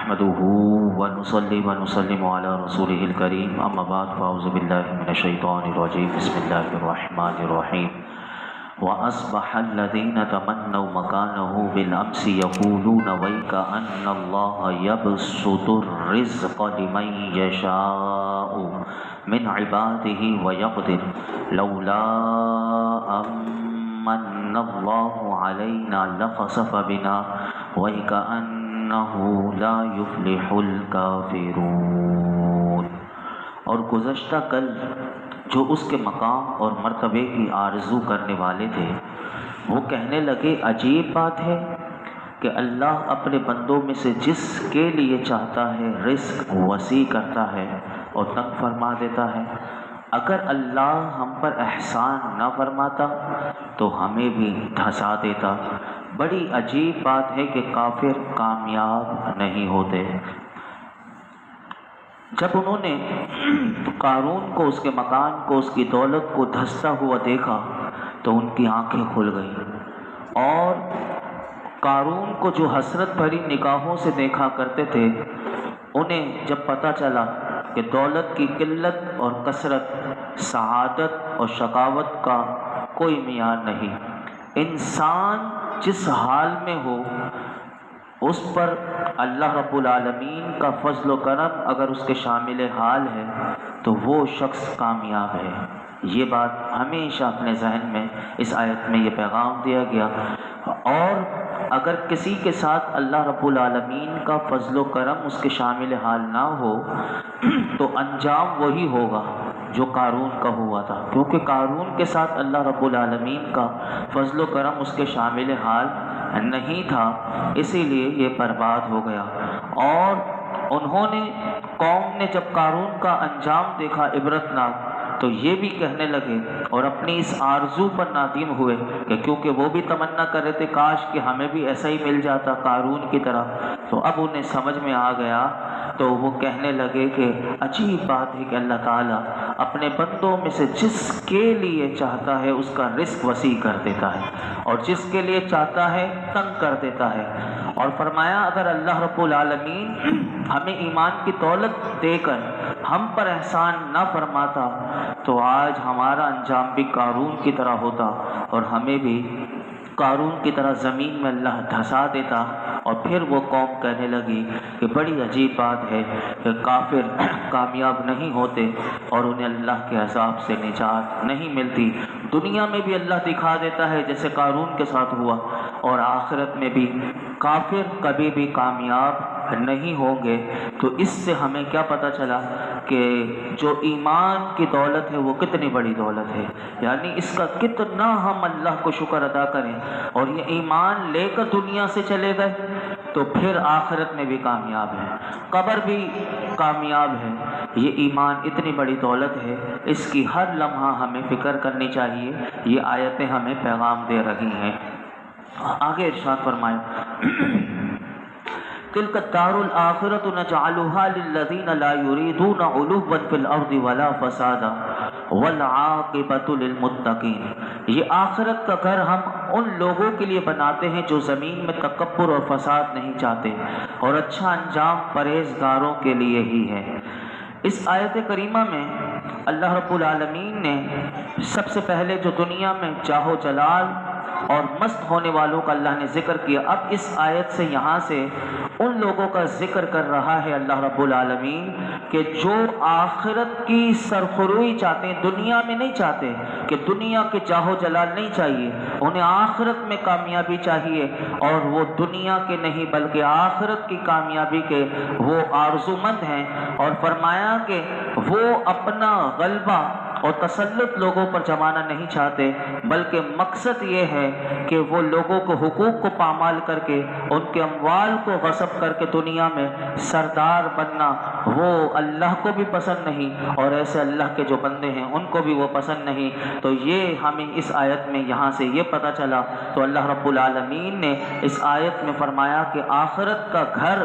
نحمده ونصلي ونسلم على رسوله الكريم اما بعد فاعوذ بالله من الشيطان الرجيم بسم الله الرحمن الرحيم واصبح الذين تمنوا مكانه بالامس يقولون ويك ان الله يبسط الرزق لمن يشاء من عباده ويقدر لولا من الله علينا لخسف بنا وَكَأَنَّهُ لَا يُفْلِحُ الْكَافِرُونَ۔ اور گزشتہ کل جو اس کے مقام اور مرتبے کی آرزو کرنے والے تھے وہ کہنے لگے عجیب بات ہے کہ اللہ اپنے بندوں میں سے جس کے لیے چاہتا ہے رزق وسیع کرتا ہے اور تنگ فرما دیتا ہے۔ اگر اللہ ہم پر احسان نہ فرماتا تو ہمیں بھی دھسا دیتا۔ بڑی عجیب بات ہے کہ کافر کامیاب نہیں ہوتے۔ جب انہوں نے قارون کو، اس کے مکان کو، اس کی دولت کو دھستا ہوا دیکھا تو ان کی آنکھیں کھل گئیں، اور قارون کو جو حسرت بھری نگاہوں سے دیکھا کرتے تھے انہیں جب پتہ چلا کہ دولت کی قلت اور کثرت سعادت اور شقاوت کا کوئی معیار نہیں۔ انسان جس حال میں ہو اس پر اللہ رب العالمین کا فضل و کرم اگر اس کے شامل حال ہے تو وہ شخص کامیاب ہے۔ یہ بات ہمیشہ اپنے ذہن میں اس آیت میں یہ پیغام دیا گیا۔ اور اگر کسی کے ساتھ اللہ رب العالمین کا فضل و کرم اس کے شامل حال نہ ہو تو انجام وہی ہوگا جو قارون کا ہوا تھا، کیونکہ قارون کے ساتھ اللہ رب العالمین کا فضل و کرم اس کے شامل حال نہیں تھا، اسی لیے یہ برباد ہو گیا۔ اور انہوں نے، قوم نے جب قارون کا انجام دیکھا عبرتناک تو یہ بھی کہنے لگے اور اپنی اس آرزو پر نادم ہوئے کہ کیونکہ وہ بھی تمنا کر رہے تھے کاش کہ ہمیں بھی ایسا ہی مل جاتا قارون کی طرح، تو اب انہیں سمجھ میں آ گیا تو وہ کہنے لگے کہ عجیب بات ہے کہ اللہ تعالیٰ اپنے بندوں میں سے جس کے لیے چاہتا ہے اس کا رزق وسیع کر دیتا ہے اور جس کے لیے چاہتا ہے تنگ کر دیتا ہے۔ اور فرمایا اگر اللہ رب العالمین ہمیں ایمان کی دولت دے کر ہم پر احسان نہ فرماتا تو آج ہمارا انجام بھی قارون کی طرح ہوتا اور ہمیں بھی قارون کی طرح زمین میں اللہ دھسا دیتا۔ اور پھر وہ قوم کہنے لگی کہ بڑی عجیب بات ہے کہ کافر کامیاب نہیں ہوتے اور انہیں اللہ کے عذاب سے نجات نہیں ملتی۔ دنیا میں بھی اللہ دکھا دیتا ہے جیسے قارون کے ساتھ ہوا، اور آخرت میں بھی کافر کبھی بھی کامیاب نہیں ہوں گے۔ تو اس سے ہمیں کیا پتہ چلا کہ جو ایمان کی دولت ہے وہ کتنی بڑی دولت ہے، یعنی اس کا کتنا ہم اللہ کو شکر ادا کریں۔ اور یہ ایمان لے کر دنیا سے چلے گئے تو پھر آخرت میں بھی کامیاب ہے، قبر بھی کامیاب ہے۔ یہ ایمان اتنی بڑی دولت ہے، اس کی ہر لمحہ ہمیں فکر کرنی چاہیے۔ یہ آیتیں ہمیں پیغام دے رہی ہیں۔ آگے ارشاد فرمائیں تلک الدار الآخرۃ نجعلها للذین لا یریدون علوا فی الارض ولا فسادا والعاقبۃ للمتقین۔ یہ آخرت کا گھر ہم ان لوگوں کے لیے بناتے ہیں جو زمین میں تکبر اور فساد نہیں چاہتے، اور اچھا انجام پرہیزگاروں کے لیے ہی ہے۔ اس آیت کریمہ میں اللہ رب العالمین نے سب سے پہلے جو دنیا میں جاہ و جلال اور مست ہونے والوں کا اللہ نے ذکر کیا، اب اس آیت سے یہاں سے ان لوگوں کا ذکر کر رہا ہے اللہ رب العالمین کہ جو آخرت کی سرخروئی چاہتے ہیں، دنیا میں نہیں چاہتے کہ دنیا کے جاہ و جلال نہیں چاہیے، انہیں آخرت میں کامیابی چاہیے، اور وہ دنیا کے نہیں بلکہ آخرت کی کامیابی کے وہ آرزومند ہیں۔ اور فرمایا کہ وہ اپنا غلبہ اور تسلط لوگوں پر جمانا نہیں چاہتے، بلکہ مقصد یہ ہے کہ وہ لوگوں کو حقوق کو پامال کر کے، ان کے اموال کو غصب کر کے دنیا میں سردار بننا وہ اللہ کو بھی پسند نہیں، اور ایسے اللہ کے جو بندے ہیں ان کو بھی وہ پسند نہیں۔ تو یہ ہمیں اس آیت میں یہاں سے یہ پتہ چلا۔ تو اللہ رب العالمین نے اس آیت میں فرمایا کہ آخرت کا گھر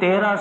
13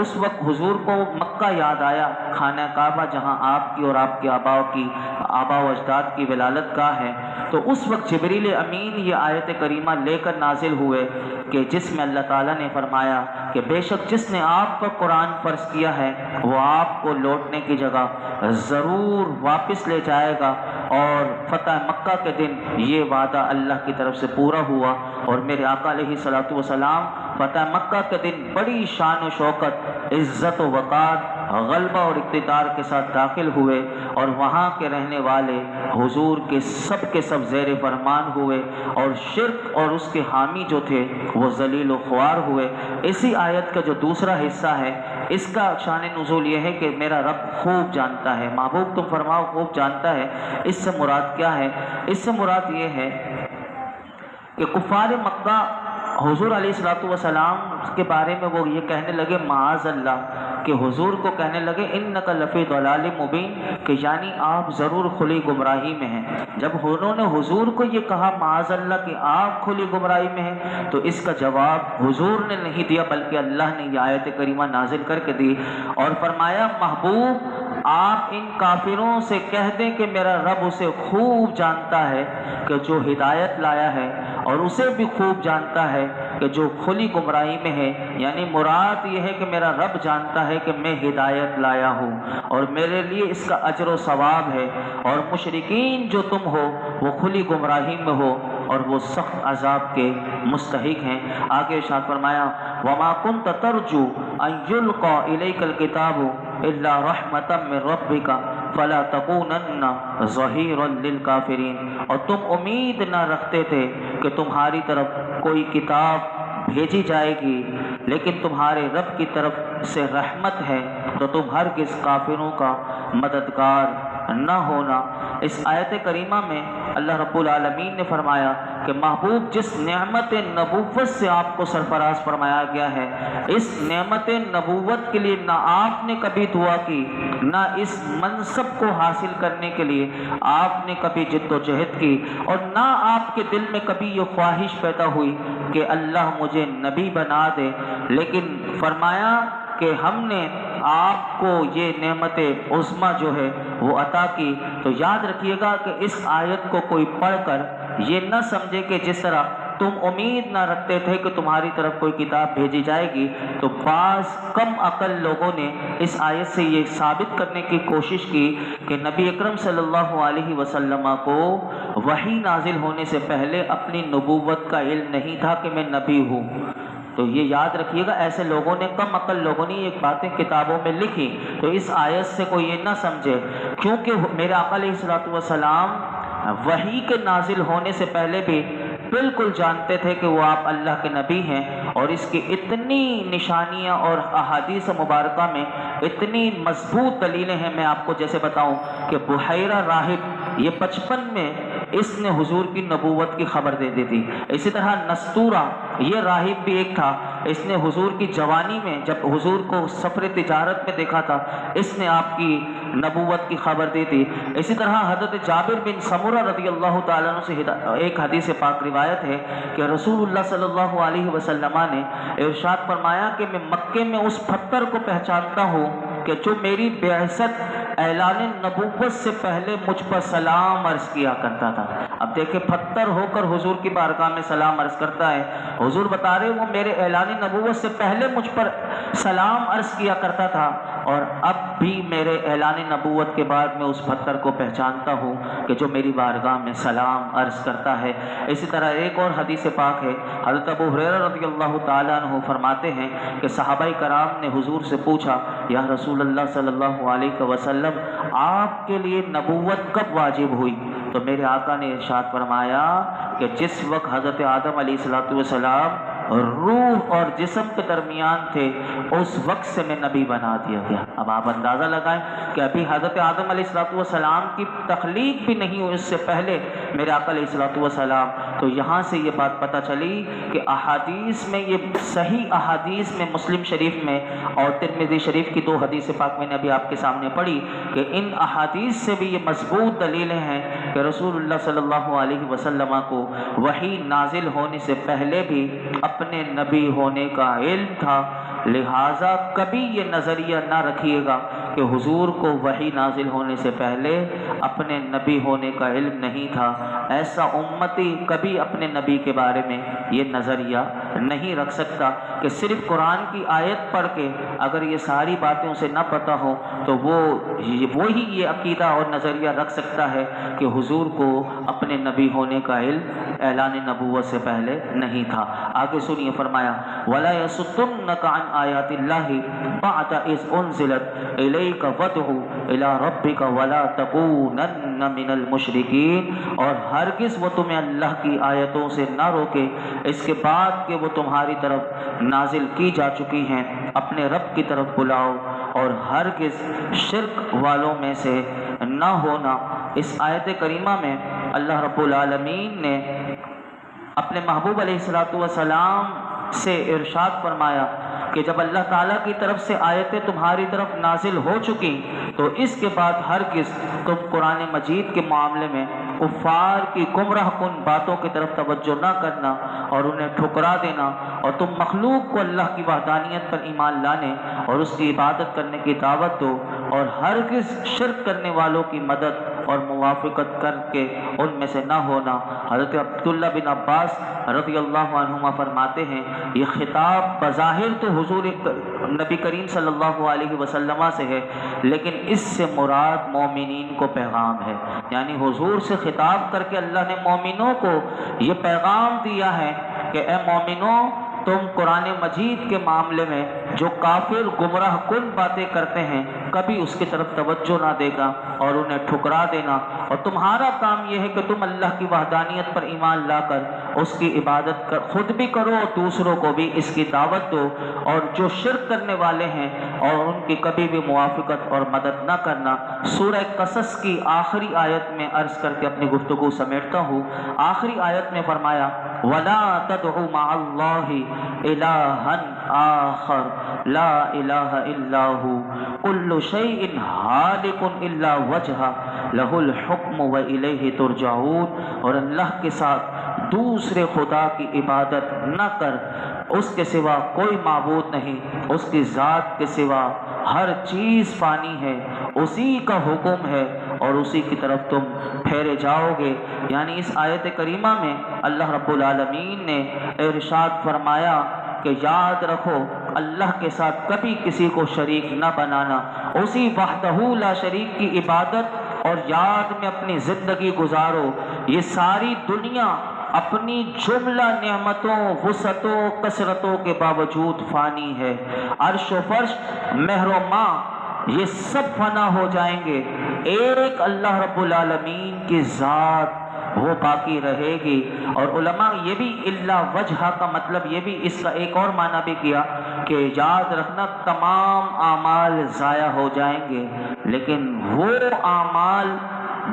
اس وقت حضور کو مکہ یاد آیا، خانہ کعبہ جہاں آپ کی اور آپ کے آبا و اجداد کی ولادت گاہ ہے۔ تو اس وقت جبریل امین یہ آیت کریمہ لے کر نازل ہوئے کہ جس میں اللہ تعالیٰ نے فرمایا کہ بے شک جس نے آپ پر قرآن فرض کیا ہے وہ آپ کو لوٹنے کی جگہ ضرور واپس لے جائے گا، اور فتح مکہ کے دن یہ وعدہ اللہ کی طرف سے پورا ہوا، اور میرے آقا علیہ الصلوۃ والسلام فتح مکہ کے دن بڑی شان و شوکت، عزت و وقار، غلبہ اور اقتدار کے ساتھ داخل ہوئے، اور وہاں کے رہنے والے حضور کے سب زیر فرمان ہوئے، اور شرک اور اس کے حامی جو تھے وہ ذلیل و خوار ہوئے۔ اسی آیت کا جو دوسرا حصہ ہے اس کا شان نزول یہ ہے کہ میرا رب خوب جانتا ہے، محبوب تم فرماؤ خوب جانتا ہے۔ اس سے مراد کیا ہے؟ اس سے مراد یہ ہے کہ کفار مکہ حضور علیہ الصلوۃ والسلام کے بارے میں وہ یہ کہنے لگے معاذ اللہ، کہ حضور کو کہنے لگے انک لفی ضلال مبین، کہ یعنی آپ ضرور کھلی گمراہی میں ہیں۔ جب انہوں نے حضور کو یہ کہا معاذ اللہ کہ آپ کھلی گمراہی میں ہیں، تو اس کا جواب حضور نے نہیں دیا بلکہ اللہ نے یہ آیت کریمہ نازل کر کے دی، اور فرمایا محبوب آپ ان کافروں سے کہہ دیں کہ میرا رب اسے خوب جانتا ہے کہ جو ہدایت لایا ہے، اور اسے بھی خوب جانتا ہے کہ جو کھلی گمراہی میں ہے۔ یعنی مراد یہ ہے کہ میرا رب جانتا ہے کہ میں ہدایت لایا ہوں اور میرے لیے اس کا اجر و ثواب ہے، اور مشرکین جو تم ہو وہ کھلی گمراہی میں ہو اور وہ سخت عذاب کے مستحق ہیں۔ آگے ارشاد فرمایا وَمَا كُنْتَ تَرْجُو أَن يُلْقَى إِلَيْكَ الْكِتَابُ إِلَّا رَحْمَةً مِّن رَّبِّكَ فَلَا تَكُونَنَّ ظَهِيرًا لِّلْكَافِرِينَ، اور تم امید نہ رکھتے تھے کہ تمہاری طرف کوئی کتاب بھیجی جائے گی، لیکن تمہارے رب کی طرف سے رحمت ہے، تو تم ہرگز کافروں کا مددگار نہ ہونا۔ اس آیت کریمہ میں اللہ رب العالمین نے فرمایا کہ محبوب جس نعمت نبوت سے آپ کو سرفراز فرمایا گیا ہے، اس نعمت نبوت کے لیے نہ آپ نے کبھی دعا کی، نہ اس منصب کو حاصل کرنے کے لیے آپ نے کبھی جد و جہد کی، اور نہ آپ کے دل میں کبھی یہ خواہش پیدا ہوئی کہ اللہ مجھے نبی بنا دے، لیکن فرمایا کہ ہم نے آپ کو یہ نعمت عظمی جو ہے وہ عطا کی۔ تو یاد رکھیے گا کہ اس آیت کو کوئی پڑھ کر یہ نہ سمجھے کہ جس طرح تم امید نہ رکھتے تھے کہ تمہاری طرف کوئی کتاب بھیجی جائے گی، تو بعض کم عقل لوگوں نے اس آیت سے یہ ثابت کرنے کی کوشش کی کہ نبی اکرم صلی اللہ علیہ وسلم کو وحی نازل ہونے سے پہلے اپنی نبوت کا علم نہیں تھا کہ میں نبی ہوں۔ تو یہ یاد رکھیے گا، ایسے لوگوں نے، کم عقل لوگوں نے یہ باتیں کتابوں میں لکھی، تو اس آیت سے کوئی یہ نہ سمجھے، کیونکہ میرے آقا علیہ الصلوۃ والسلام وحی کے نازل ہونے سے پہلے بھی بالکل جانتے تھے کہ وہ آپ اللہ کے نبی ہیں، اور اس کی اتنی نشانیاں اور احادیث مبارکہ میں اتنی مضبوط دلیلیں ہیں۔ میں آپ کو جیسے بتاؤں کہ بحیرہ راہب یہ 55 میں اس نے حضور کی نبوت کی خبر دے دی تھی۔ اسی طرح نستورہ یہ راہب بھی ایک تھا، اس نے حضور کی جوانی میں جب حضور کو سفر تجارت میں دیکھا تھا، اس نے آپ کی نبوت کی خبر دی تھی۔ اسی طرح حضرت جابر بن سمرہ رضی اللہ تعالیٰ عنہ سے ایک حدیث پاک روایت ہے کہ رسول اللہ صلی اللہ علیہ وسلم نے ارشاد فرمایا کہ میں مکے میں اس پتھر کو پہچانتا ہوں کہ جو میری بعثت اعلان نبوت سے پہلے مجھ پر سلام عرض کیا کرتا تھا۔ اب دیکھیں پتھر ہو کر حضور کی بارگاہ میں سلام عرض کرتا ہے، حضور بتا رہے وہ میرے اعلان نبوت سے پہلے مجھ پر سلام عرض کیا کرتا تھا، اور اب بھی میرے اعلان نبوت کے بعد میں اس پتھر کو پہچانتا ہوں کہ جو میری بارگاہ میں سلام عرض کرتا ہے۔ اسی طرح ایک اور حدیث پاک ہے، حضرت ابو ہریرہ رضی اللہ تعالیٰ عنہ فرماتے ہیں کہ صحابہ کرام نے حضور سے پوچھا یا رسول اللہ صلی اللہ علیہ وسلم آپ کے لیے نبوت کب واجب ہوئی؟ تو میرے آقا نے ارشاد فرمایا کہ جس وقت حضرت آدم علیہ السلام روح اور جسم کے درمیان تھے اس وقت سے میں نبی بنا دیا گیا۔ اب آپ اندازہ لگائیں کہ ابھی حضرت آدم علیہ السلام کی تخلیق بھی نہیں ہوئی اس سے پہلے میرے آقا علیہ السلام۔ تو یہاں سے یہ بات پتہ چلی کہ احادیث میں، یہ صحیح احادیث میں، مسلم شریف میں اور ترمذی شریف کی 2 حدیث پاک میں نے ابھی آپ کے سامنے پڑھی کہ ان احادیث سے بھی یہ مضبوط دلیلیں ہیں کہ رسول اللہ صلی اللہ علیہ وسلم کو وحی نازل ہونے سے پہلے بھی اپنے نبی ہونے کا علم تھا، لہٰذا کبھی یہ نظریہ نہ رکھیے گا کہ حضور کو وحی نازل ہونے سے پہلے اپنے نبی ہونے کا علم نہیں تھا۔ ایسا امتی کبھی اپنے نبی کے بارے میں یہ نظریہ نہیں رکھ سکتا کہ صرف قرآن کی آیت پڑھ کے اگر یہ ساری باتیں اسے نہ پتہ ہو تو وہی یہ عقیدہ اور نظریہ رکھ سکتا ہے کہ حضور کو اپنے نبی ہونے کا علم اعلان نبوت سے پہلے نہیں تھا۔ آگے سنیے، فرمایا وَلَا يَصُدُّنَّكَ عَنْ آيَاتِ اللَّهِ بَعْدَ إِذْ أُنزِلَتْ إِلَيْكَ وَادْعُ إِلَىٰ رَبِّكَ وَلَا تَكُونَنَّ مِنَ الْمُشْرِكِينَ، اور ہرگز وہ تمہیں اللہ کی آیتوں سے نہ روکے اس کے بعد کہ وہ تمہاری طرف نازل کی جا چکی ہیں، اپنے رب کی طرف بلاؤ اور ہرگز شرک والوں میں سے نہ ہونا۔ اس آیت کریمہ میں اللہ رب العالمین نے اپنے محبوب علیہ الصلوۃ والسلام سے ارشاد فرمایا کہ جب اللہ تعالیٰ کی طرف سے آیتیں تمہاری طرف نازل ہو چکی تو اس کے بعد ہرگز تم قرآن مجید کے معاملے میں کفار کی گمراہ کن باتوں کی طرف توجہ نہ کرنا اور انہیں ٹھکرا دینا، اور تم مخلوق کو اللہ کی وحدانیت پر ایمان لانے اور اس کی عبادت کرنے کی دعوت دو، اور ہرگز شرک کرنے والوں کی مدد اور موافقت کر کے ان میں سے نہ ہونا۔ حضرت عبداللہ بن عباس رضی اللہ عنہما فرماتے ہیں یہ خطاب بظاہر تو حضور نبی کریم صلی اللہ علیہ وسلم سے ہے، لیکن اس سے مراد مومنین کو پیغام ہے، یعنی حضور سے خطاب کر کے اللہ نے مومنوں کو یہ پیغام دیا ہے کہ اے مومنوں، تم قرآن مجید کے معاملے میں جو کافر گمراہ کن باتیں کرتے ہیں کبھی اس کی طرف توجہ نہ دے گا اور انہیں ٹھکرا دینا، اور تمہارا کام یہ ہے کہ تم اللہ کی وحدانیت پر ایمان لا کر اس کی عبادت خود بھی کرو اور دوسروں کو بھی اس کی دعوت دو، اور جو شرک کرنے والے ہیں اور ان کی کبھی بھی موافقت اور مدد نہ کرنا۔ سورہ قصص کی آخری آیت میں عرض کر کے اپنی گفتگو سمیٹتا ہوں۔ آخری آیت میں فرمایا وَلَا تَدْعُ مَعَ اللَّهِ إِلَٰهًا آخَرَ لَا إِلَٰهَ إِلَّا هُوَ كُلُّ شَيْءٍ هَالِكٌ إِلَّا وَجْهَهُ لَهُ الْحُكْمُ وَإِلَيْهِ تُرْجَعُونَ، اور اللہ کے ساتھ دوسرے خدا کی عبادت نہ کر، اس کے سوا کوئی معبود نہیں، اس کی ذات کے سوا ہر چیز فانی ہے، اسی کا حکم ہے اور اسی کی طرف تم پھیرے جاؤ گے۔ یعنی اس آیت کریمہ میں اللہ رب العالمین نے ارشاد فرمایا کہ یاد رکھو اللہ کے ساتھ کبھی کسی کو شریک نہ بنانا، اسی وحدہ لا شریک کی عبادت اور یاد میں اپنی زندگی گزارو۔ یہ ساری دنیا اپنی جملہ نعمتوں، وسعتوں، کثرتوں کے باوجود فانی ہے، عرش و فرش، مہر و ماں، یہ سب فنا ہو جائیں گے، ایک اللہ رب العالمین کی ذات وہ باقی رہے گی۔ اور علماء یہ بھی الا وجہ کا مطلب یہ بھی اس کا ایک اور معنی بھی کیا کہ یاد رکھنا تمام اعمال ضائع ہو جائیں گے لیکن وہ اعمال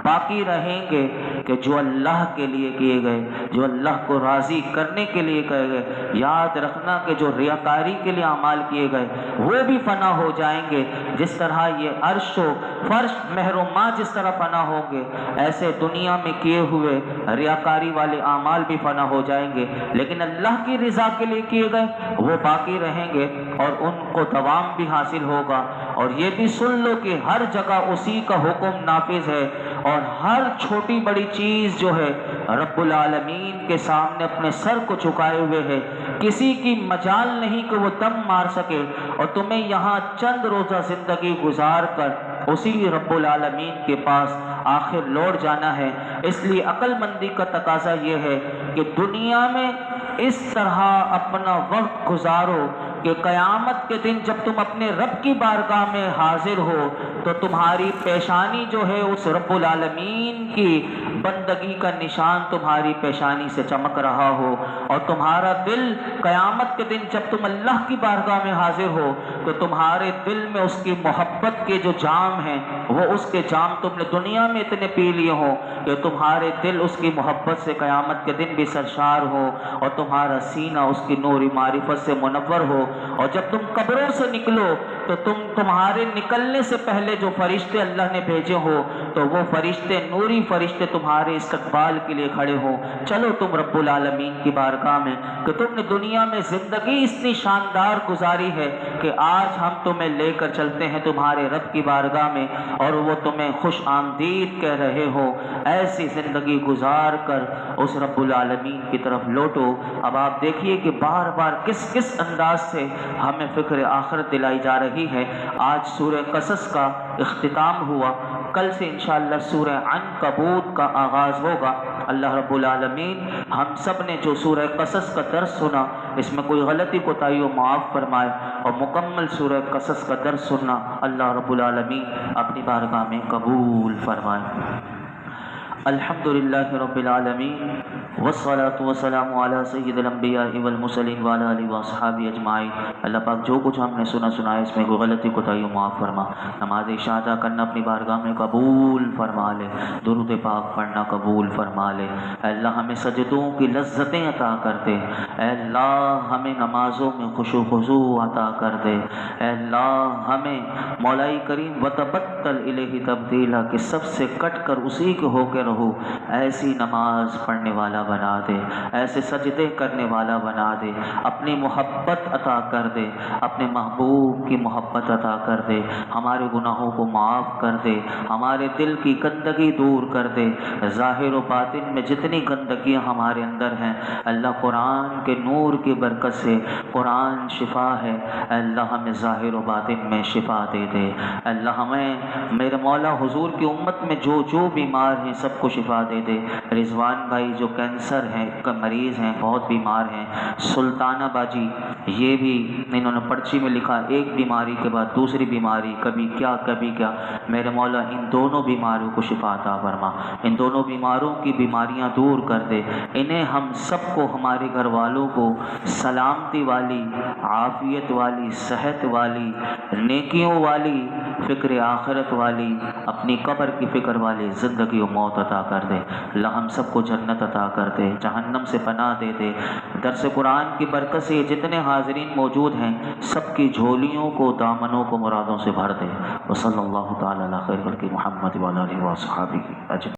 باقی رہیں گے کہ جو اللہ کے لیے کیے گئے، جو اللہ کو راضی کرنے کے لیے کیے گئے۔ یاد رکھنا کہ جو ریاکاری کے لیے اعمال کیے گئے وہ بھی فنا ہو جائیں گے، جس طرح یہ عرش و فرش، مہر و ماں جس طرح فنا ہوں گے، ایسے دنیا میں کیے ہوئے ریاکاری والے اعمال بھی فنا ہو جائیں گے، لیکن اللہ کی رضا کے لیے کیے گئے وہ باقی رہیں گے اور ان کو دوام بھی حاصل ہوگا۔ اور یہ بھی سن لو کہ ہر جگہ اسی کا حکم نافذ ہے، اور ہر چھوٹی بڑی چیز جو ہے رب العالمین کے سامنے اپنے سر کو جھکائے ہوئے ہے، کسی کی مجال نہیں کہ وہ دم مار سکے، اور تمہیں یہاں چند روزہ زندگی گزار کر اسی رب العالمین کے پاس آخر لوٹ جانا ہے۔ اس لیے عقل مندی کا تقاضا یہ ہے کہ دنیا میں اس طرح اپنا وقت گزارو کہ قیامت کے دن جب تم اپنے رب کی بارگاہ میں حاضر ہو تو تمہاری پیشانی جو ہے اس رب العالمین کی بندگی کا نشان تمہاری پیشانی سے چمک رہا ہو، اور تمہارا دل قیامت کے دن جب تم اللہ کی بارگاہ میں حاضر ہو تو تمہارے دل میں اس کی محبت کے جو جام ہیں وہ اس کے جام تم نے دنیا میں اتنے پی لیے ہوں کہ تمہارے دل اس کی محبت سے قیامت کے دن بھی سرشار ہو، اور تمہارا سینہ اس کی نور معرفت سے منور ہو، اور جب تم قبروں سے نکلو تو تمہارے نکلنے سے پہلے جو فرشتے اللہ نے بھیجے ہو تو وہ فرشتے نوری فرشتے تمہارے استقبال کے لیے کھڑے ہو. چلو تم رب العالمین کی بارگاہ میں کہ تم نے دنیا میں زندگی اتنی شاندار گزاری ہے کہ آج ہم تمہیں لے کر چلتے ہیں تمہارے رب کی بارگاہ میں اور وہ تمہیں خوش آمدید کہہ رہے ہو. ایسی زندگی گزار کر اس رب العالمین کی طرف لوٹو. اب آپ دیکھیے کہ بار بار کس کس انداز سے ہمیں فکر آخرت دلائی جا رہی ہے. آج سورہ قصص کا اختتام ہوا، کل سے انشاءاللہ سورہ عنکبوت کا آغاز ہوگا. اللہ رب العالمین ہم سب نے جو سورہ قصص کا درس سنا اس میں کوئی غلطی کوتاہی و معاف فرمائے، اور مکمل سورہ قصص کا درس سننا اللہ رب العالمین اپنی بارگاہ میں قبول فرمائے. الحمدللہ رب العالمین والصلاة والسلام علی سید الانبیاء والمرسلین وعلی آلہ واصحابہ اجمعین. اللہ پاک جو کچھ ہم نے سنا اس میں کوئی غلطی کوتاہی معاف فرما. نماز عشاء ادا کرنا اپنی بارگاہ میں قبول فرما لے، درود پاک پڑھنا قبول فرما لے. اے اللہ ہمیں سجدوں کی لذتیں عطا کر دے. اے اللہ ہمیں نمازوں میں خشوع و خضوع عطا کر دے. اے اللہ ہمیں مولائی کریم وتبتل الیہ تبدیلا کہ سب سے کٹ کر اسی کے ہو کے رہو، ایسی نماز پڑھنے والا بنا دے، ایسے سجدے کرنے والا بنا دے. اپنی محبت عطا کر دے، اپنے محبوب کی محبت عطا کر دے. ہمارے گناہوں کو معاف کر دے، ہمارے دل کی گندگی دور کر دے. ظاہر و باطن میں جتنی گندگیاں ہمارے اندر ہیں اللہ قرآن کے نور کی برکت سے، قرآن شفا ہے، اللہ ہمیں ظاہر و باطن میں شفا دے دے. اللہ ہمیں میرے مولا حضور کی امت میں جو بیمار ہیں سب کو شفا دے دے. رضوان بھائی جو کینسر ہیں کا مریض ہیں، بہت بیمار ہیں. سلطانہ باجی یہ بھی انہوں نے پرچی میں لکھا ایک بیماری کے بعد دوسری بیماری، کبھی کیا. میرے مولا ان دونوں بیماریوں کو شفا عطا فرما، ان دونوں بیماروں کی بیماریاں دور کر دے. انہیں ہم سب کو، ہمارے گھر والوں کو سلامتی والی، عافیت والی، صحت والی، نیکیوں والی، فکر آخرت والی، اپنی قبر کی فکر والی زندگی و موت عطا کر دے. اللہ ہم سب کو جنت عطا کر دے، جہنم سے پناہ دے دے. درس قرآن کی برکت سے جتنے حاضرین موجود ہیں سب کی جھولیوں کو، دامنوں کو مرادوں سے بھر دے. وصلی اللہ تعالی علی خیر خلق محمد وعلی آلہ وصحبہ اجمعین.